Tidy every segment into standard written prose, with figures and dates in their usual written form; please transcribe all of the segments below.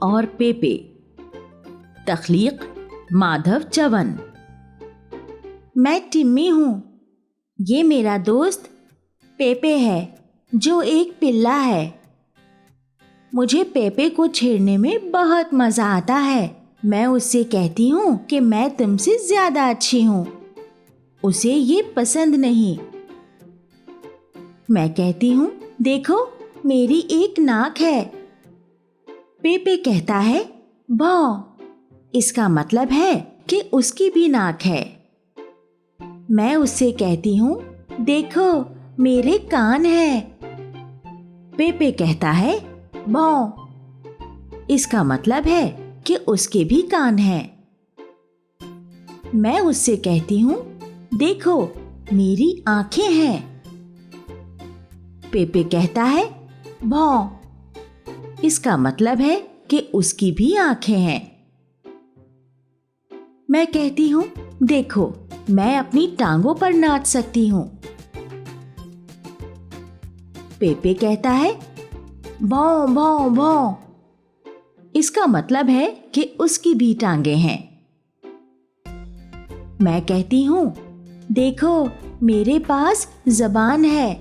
और पेपे। तख्लीक माधव चवन। मैं टिम्मी हूँ। ये मेरा दोस्त पेपे है जो एक पिल्ला है। मुझे पेपे को छेड़ने में बहुत मज़ा आता है। मैं उससे कहती हूँ कि मैं तुमसे ज़्यादा अच्छी हूँ। उसे ये पसंद नहीं। मैं कहती हूँ, देखो मेरी एक नाक है। पेपे कहता है, भौं। इसका मतलब है कि उसकी भी नाक है। मैं उससे कहती हूँ, देखो मेरे कान हैं। पेपे कहता है, भौं। इसका मतलब है कि उसके भी कान हैं। मैं उससे कहती हूँ, देखो मेरी आंखें हैं। पेपे कहता है, भौं। इसका मतलब है कि उसकी भी आंखें हैं। मैं कहती हूँ, देखो मैं अपनी टांगों पर नाच सकती हूँ। पेपे कहता है, भौं भौं भौं। इसका मतलब है कि उसकी भी टांगें हैं। मैं कहती हूँ, देखो मेरे पास ज़बान है।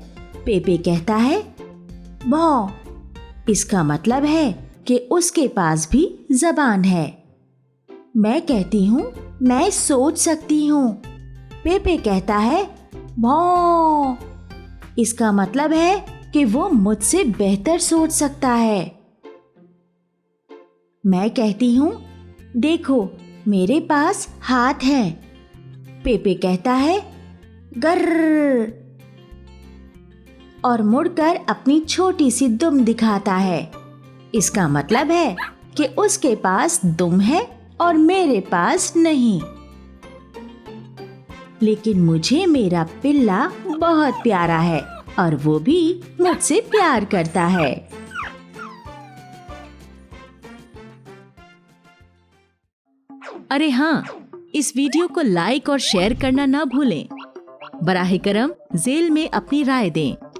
पेपे कहता है, भौं। इसका मतलब है कि उसके पास भी ज़बान है। मैं कहती हूँ, मैं सोच सकती हूँ। पेपे कहता है, भौं। इसका मतलब है कि वो मुझसे बेहतर सोच सकता है। मैं कहती हूँ, देखो मेरे पास हाथ हैं। पेपे कहता है, गर्र। और मुड़कर अपनी छोटी सी दुम दिखाता है। इसका मतलब है कि उसके पास दुम है और मेरे पास नहीं। लेकिन मुझे मेरा पिल्ला बहुत प्यारा है और वो भी मुझसे प्यार करता है। अरे हाँ, इस वीडियो को लाइक और शेयर करना ना भूलें। बराहे करम ज़ेल में अपनी राय दें।